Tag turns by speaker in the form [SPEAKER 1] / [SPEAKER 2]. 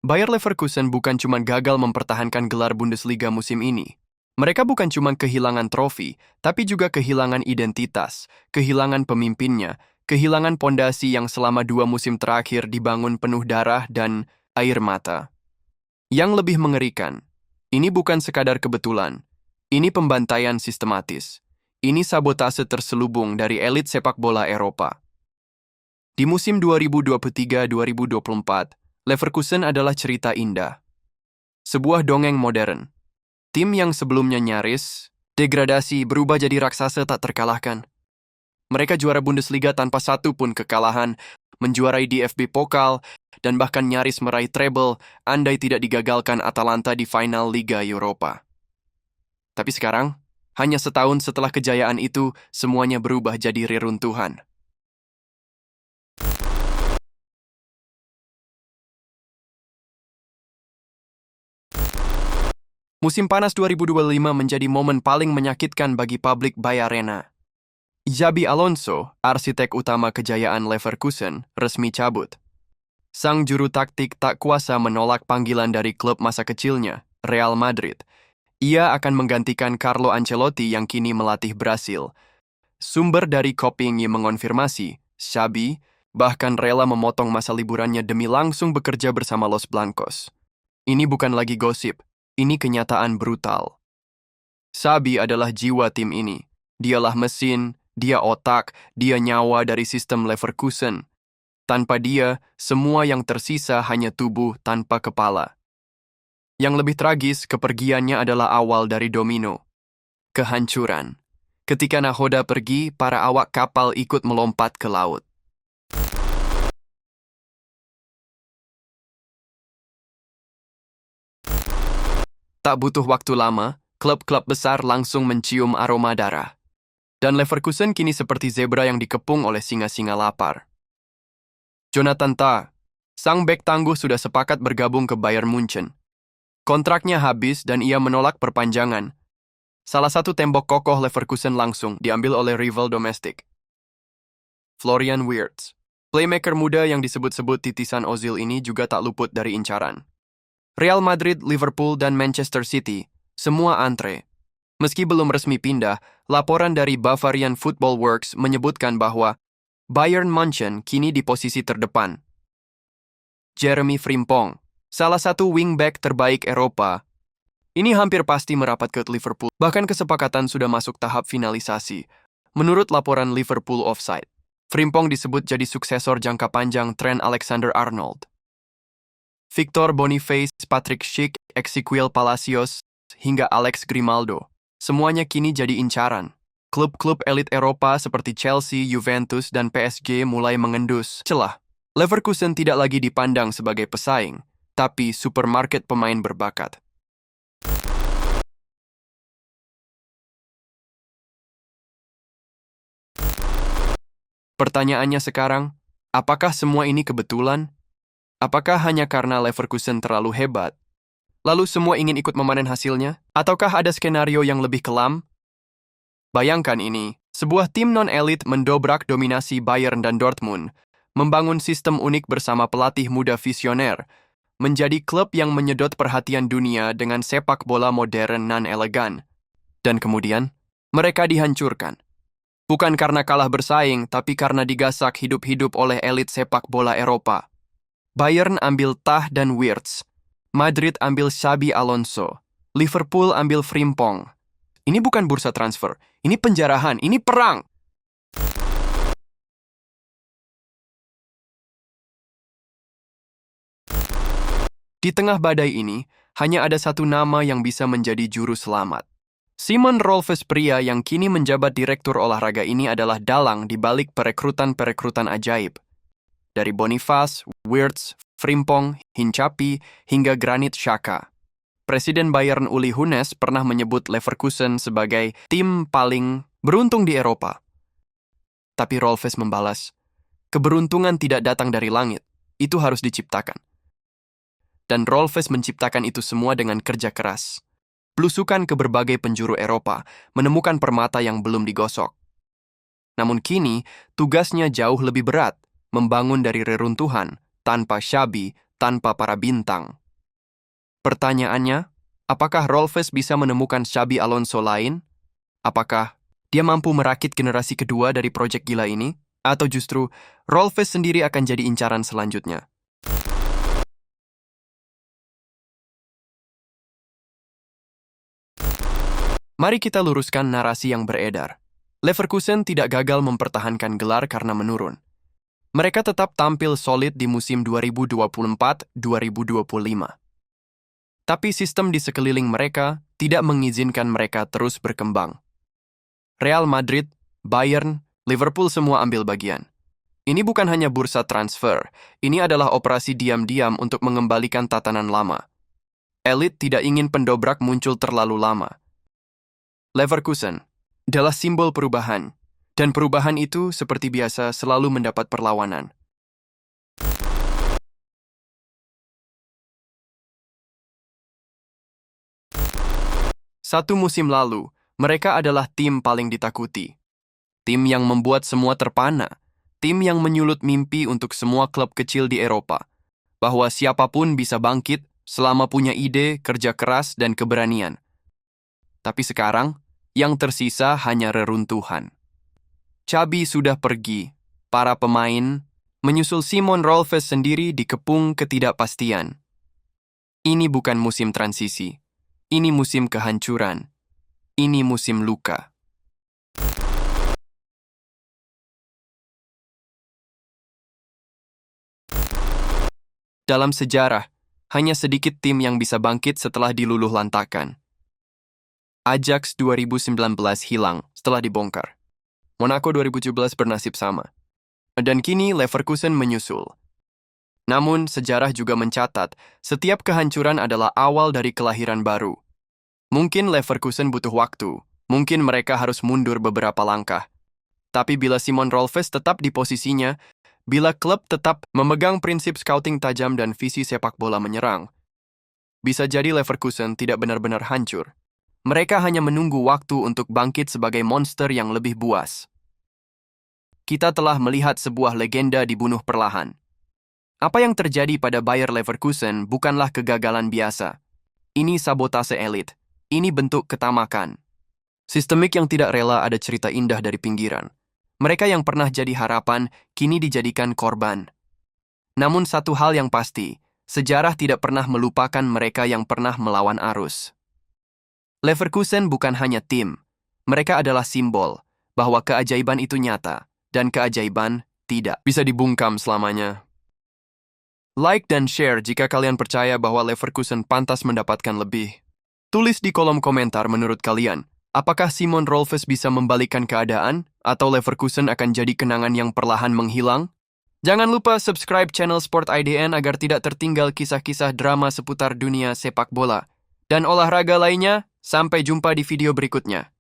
[SPEAKER 1] Bayer Leverkusen bukan cuma gagal mempertahankan gelar Bundesliga musim ini. Mereka bukan cuma kehilangan trofi, tapi juga kehilangan identitas, kehilangan pemimpinnya, kehilangan pondasi yang selama 2 musim terakhir dibangun penuh darah dan air mata. Yang lebih mengerikan, ini bukan sekadar kebetulan. Ini pembantaian sistematis. Ini sabotase terselubung dari elit sepak bola Eropa. Di musim 2023-2024, Leverkusen adalah cerita indah. Sebuah dongeng modern. Tim yang sebelumnya nyaris, degradasi berubah jadi raksasa tak terkalahkan. Mereka juara Bundesliga tanpa satu pun kekalahan, menjuarai DFB Pokal, dan bahkan nyaris meraih treble andai tidak digagalkan Atalanta di final Liga Eropa. Tapi sekarang, hanya setahun setelah kejayaan itu, semuanya berubah jadi reruntuhan. Musim panas 2025 menjadi momen paling menyakitkan bagi publik Bayarena. Xabi Alonso, arsitek utama kejayaan Leverkusen, resmi cabut. Sang juru taktik tak kuasa menolak panggilan dari klub masa kecilnya, Real Madrid. Ia akan menggantikan Carlo Ancelotti yang kini melatih Brasil. Sumber dari Kopingi mengonfirmasi, Xabi bahkan rela memotong masa liburannya demi langsung bekerja bersama Los Blancos. Ini bukan lagi gosip. Ini kenyataan brutal. Xabi adalah jiwa tim ini. Dialah mesin, dia otak, dia nyawa dari sistem Leverkusen. Tanpa dia, semua yang tersisa hanya tubuh tanpa kepala. Yang lebih tragis, kepergiannya adalah awal dari domino. Kehancuran. Ketika nahoda pergi, para awak kapal ikut melompat ke laut. Tak butuh waktu lama, klub-klub besar langsung mencium aroma darah. Dan Leverkusen kini seperti zebra yang dikepung oleh singa-singa lapar. Jonathan Tah, sang bek tangguh sudah sepakat bergabung ke Bayern Munchen. Kontraknya habis dan ia menolak perpanjangan. Salah satu tembok kokoh Leverkusen langsung diambil oleh rival domestik. Florian Wirtz, playmaker muda yang disebut-sebut titisan Ozil ini juga tak luput dari incaran. Real Madrid, Liverpool, dan Manchester City, semua antre. Meski belum resmi pindah, laporan dari Bavarian Football Works menyebutkan bahwa Bayern Munchen kini di posisi terdepan. Jeremy Frimpong, salah satu wingback terbaik Eropa, ini hampir pasti merapat ke Liverpool. Bahkan kesepakatan sudah masuk tahap finalisasi. Menurut laporan Liverpool Offside, Frimpong disebut jadi suksesor jangka panjang Trent Alexander-Arnold. Victor Boniface, Patrick Schick, Ezequiel Palacios, hingga Alex Grimaldo. Semuanya kini jadi incaran. Klub-klub elit Eropa seperti Chelsea, Juventus, dan PSG mulai mengendus celah. Leverkusen tidak lagi dipandang sebagai pesaing, tapi supermarket pemain berbakat. Pertanyaannya sekarang, apakah semua ini kebetulan? Apakah hanya karena Leverkusen terlalu hebat? Lalu semua ingin ikut memanen hasilnya? Ataukah ada skenario yang lebih kelam? Bayangkan ini, sebuah tim non-elit mendobrak dominasi Bayern dan Dortmund, membangun sistem unik bersama pelatih muda visioner, menjadi klub yang menyedot perhatian dunia dengan sepak bola modern dan elegan. Dan kemudian, mereka dihancurkan. Bukan karena kalah bersaing, tapi karena digasak hidup-hidup oleh elit sepak bola Eropa. Bayern ambil Tah dan Wirtz. Madrid ambil Xabi Alonso. Liverpool ambil Frimpong. Ini bukan bursa transfer. Ini penjarahan. Ini perang. Di tengah badai ini, hanya ada satu nama yang bisa menjadi juru selamat. Simon Rolfes, pria yang kini menjabat direktur olahraga ini adalah dalang di balik perekrutan-perekrutan ajaib. Dari Boniface, Wirtz, Frimpong, Hincapi, hingga Granit Xhaka. Presiden Bayern Uli Hoeneß pernah menyebut Leverkusen sebagai tim paling beruntung di Eropa. Tapi Rolfes membalas, keberuntungan tidak datang dari langit, itu harus diciptakan. Dan Rolfes menciptakan itu semua dengan kerja keras. Belusukan ke berbagai penjuru Eropa, menemukan permata yang belum digosok. Namun kini, tugasnya jauh lebih berat, membangun dari reruntuhan, tanpa Xabi, tanpa para bintang. Pertanyaannya, apakah Rolfes bisa menemukan Xabi Alonso lain? Apakah dia mampu merakit generasi kedua dari proyek gila ini? Atau justru Rolfes sendiri akan jadi incaran selanjutnya? Mari kita luruskan narasi yang beredar. Leverkusen tidak gagal mempertahankan gelar karena menurun. Mereka tetap tampil solid di musim 2024-2025. Tapi sistem di sekeliling mereka tidak mengizinkan mereka terus berkembang. Real Madrid, Bayern, Liverpool semua ambil bagian. Ini bukan hanya bursa transfer, ini adalah operasi diam-diam untuk mengembalikan tatanan lama. Elit tidak ingin pendobrak muncul terlalu lama. Leverkusen adalah simbol perubahan, dan perubahan itu seperti biasa selalu mendapat perlawanan. Satu musim lalu, mereka adalah tim paling ditakuti. Tim yang membuat semua terpana. Tim yang menyulut mimpi untuk semua klub kecil di Eropa. Bahwa siapapun bisa bangkit selama punya ide, kerja keras, dan keberanian. Tapi sekarang, yang tersisa hanya reruntuhan. Xabi sudah pergi. Para pemain menyusul Simon Rolfes sendiri dikepung ketidakpastian. Ini bukan musim transisi. Ini musim kehancuran. Ini musim luka. Dalam sejarah, hanya sedikit tim yang bisa bangkit setelah diluluh lantakan. Ajax 2019 hilang setelah dibongkar. Monaco 2017 bernasib sama. Dan kini Leverkusen menyusul. Namun, sejarah juga mencatat, setiap kehancuran adalah awal dari kelahiran baru. Mungkin Leverkusen butuh waktu, mungkin mereka harus mundur beberapa langkah. Tapi bila Simon Rolfes tetap di posisinya, bila klub tetap memegang prinsip scouting tajam dan visi sepak bola menyerang, bisa jadi Leverkusen tidak benar-benar hancur. Mereka hanya menunggu waktu untuk bangkit sebagai monster yang lebih buas. Kita telah melihat sebuah legenda dibunuh perlahan. Apa yang terjadi pada Bayer Leverkusen bukanlah kegagalan biasa. Ini sabotase elit. Ini bentuk ketamakan. Sistemik yang tidak rela ada cerita indah dari pinggiran. Mereka yang pernah jadi harapan, kini dijadikan korban. Namun satu hal yang pasti, sejarah tidak pernah melupakan mereka yang pernah melawan arus. Leverkusen bukan hanya tim, mereka adalah simbol bahwa keajaiban itu nyata, dan keajaiban tidak bisa dibungkam selamanya. Like dan share jika kalian percaya bahwa Leverkusen pantas mendapatkan lebih. Tulis di kolom komentar menurut kalian, apakah Simon Rolfes bisa membalikkan keadaan, atau Leverkusen akan jadi kenangan yang perlahan menghilang? Jangan lupa subscribe channel Sport IDN agar tidak tertinggal kisah-kisah drama seputar dunia sepak bola dan olahraga lainnya. Sampai jumpa di video berikutnya.